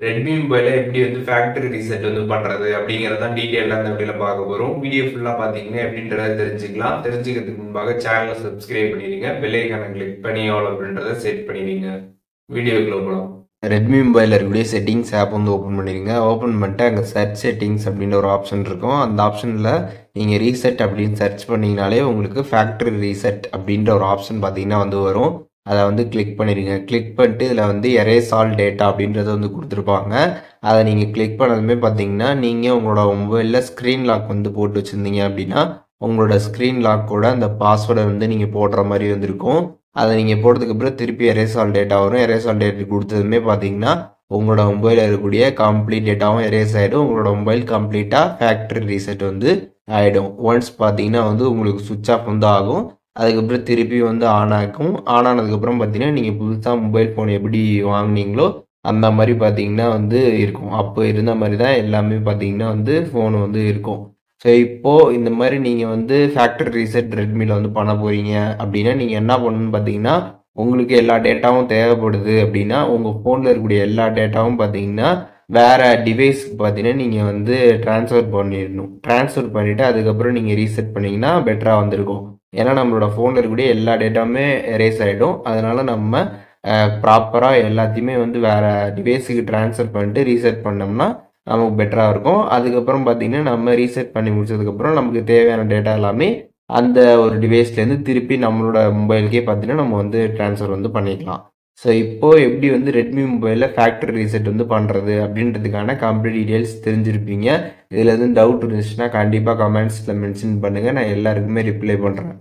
Redmi மொபைலை எப்படி வந்து ஃபேக்டரி ரீசெட் வந்து பண்றது அப்படிங்கறத டீடைலா இந்த வீடியோல பார்க்க போறோம். வீடியோ ஃபுல்லா பாத்தீங்கன்னா எப்படின்றத தெரிஞ்சுக்கலாம். தெரிஞ்சுக்கிறதுக்கு முன்பாக சேனலை சப்ஸ்கிரைப் பண்ணிடுங்க. பெல் ஐகானை கிளிக் பண்ணி ஆல் அப்படின்றத செட் பண்ணிடுங்க. வீடியோக்குள்ள போகலாம். ரெட்மி மொபைலில் இருக்கக்கூடிய செட்டிங்ஸ் ஆப் வந்து ஓப்பன் பண்ணிடுங்க. ஓப்பன் பண்ணிட்டு அங்கே சர்ச் செட்டிங்ஸ் அப்படின்ற ஒரு ஆப்ஷன் இருக்கும். அந்த ஆப்ஷனில் நீங்கள் ரீசெட் அப்படின்னு சர்ச் பண்ணிங்கனாலே உங்களுக்கு ஃபேக்டரி ரீசெட் அப்படின்ற ஒரு ஆப்ஷன் பார்த்தீங்கன்னா வந்து வரும். அதை வந்து கிளிக் பண்ணிடுங்க. கிளிக் பண்ணிட்டு இதில் வந்து எரேஸ் ஆல் டேட்டா அப்படின்றத வந்து கொடுத்துருப்பாங்க. அதை நீங்கள் கிளிக் பண்ணதுமே பார்த்தீங்கன்னா நீங்கள் உங்களோட மொபைலில் ஸ்க்ரீன் லாக் வந்து போட்டு வச்சுருந்தீங்க அப்படின்னா உங்களோட ஸ்க்ரீன் லாக்கோட அந்த பாஸ்வேர்டை வந்து நீங்கள் போடுற மாதிரி வந்துருக்கும். அதை நீங்கள் போட்டதுக்கு அப்புறம் திருப்பி எரேஸ் ஆல் டேட்டா வரும். எரேஸ் ஆல் டேட்டா கொடுத்ததுமே பார்த்தீங்கன்னா உங்களோட மொபைலில் இருக்கக்கூடிய கம்ப்ளீட் டேட்டாவும் எரேஸ் ஆகிடும். உங்களோட மொபைல் கம்ப்ளீட்டாக ஃபேக்ட்ரி ரீசெட் வந்து ஆகிடும். ஒன்ஸ் பார்த்தீங்கன்னா வந்து உங்களுக்கு சுவிட்ச் ஆஃப் வந்து ஆகும். அதுக்கப்புறம் திருப்பி வந்து ஆன் ஆகும். ஆன் ஆனதுக்கப்புறம் பார்த்தீங்கன்னா நீங்கள் புதுசாக மொபைல் ஃபோன் எப்படி வாங்கினீங்களோ அந்த மாதிரி பார்த்தீங்கன்னா வந்து இருக்கும். அப்போ இருந்த மாதிரி தான் எல்லாமே பார்த்தீங்கன்னா வந்து ஃபோன் வந்து இருக்கும். ஸோ இப்போது இந்த மாதிரி நீங்கள் வந்து ஃபேக்டரி ரீசெட் ரெட்மியில் வந்து பண்ண போகிறீங்க அப்படின்னா நீங்கள் என்ன பண்ணணும்னு பார்த்தீங்கன்னா உங்களுக்கு எல்லா டேட்டாவும் தேவைப்படுது அப்படின்னா உங்கள் ஃபோனில் இருக்கக்கூடிய எல்லா டேட்டாவும் பார்த்தீங்கன்னா வேறு டிவைஸ்க்கு பார்த்தீங்கன்னா நீங்கள் வந்து ட்ரான்ஸ்ஃபர் பண்ணிடணும். ட்ரான்ஸ்ஃபர் பண்ணிவிட்டு அதுக்கப்புறம் நீங்கள் ரீசெட் பண்ணிங்கன்னா பெட்டராக வந்திருக்கும். ஏன்னா நம்மளோட ஃபோனில் இருக்கக்கூடிய எல்லா டேட்டாவுமே எரேஸ் ஆகிடும். அதனால் நம்ம ப்ராப்பராக எல்லாத்தையுமே வந்து வேறு டிவைஸுக்கு ட்ரான்ஸ்ஃபர் பண்ணிட்டு ரீசெட் பண்ணோம்னா நமக்கு பெட்டராக இருக்கும். அதுக்கப்புறம் பார்த்தீங்கன்னா நம்ம ரீசெட் பண்ணி முடிச்சதுக்கப்புறம் நமக்கு தேவையான டேட்டா எல்லாமே அந்த ஒரு டிவைஸ்லேருந்து திருப்பி நம்மளோட மொபைலுக்கே பார்த்தீங்கன்னா நம்ம வந்து ட்ரான்ஸ்ஃபர் வந்து பண்ணிக்கலாம். ஸோ இப்போது எப்படி வந்து ரெட்மி மொபைலில் ஃபேக்டரி ரீசெட் வந்து பண்ணுறது அப்படின்றதுக்கான கம்ப்ளீட் டீட்டெயில்ஸ் தெரிஞ்சிருப்பீங்க. இதில் எதுவும் டவுட் இருந்துச்சுன்னா கண்டிப்பாக கமெண்ட்ஸில் மென்ஷன் பண்ணுங்கள். நான் எல்லாருக்குமே ரிப்ளை பண்ணுறேன்.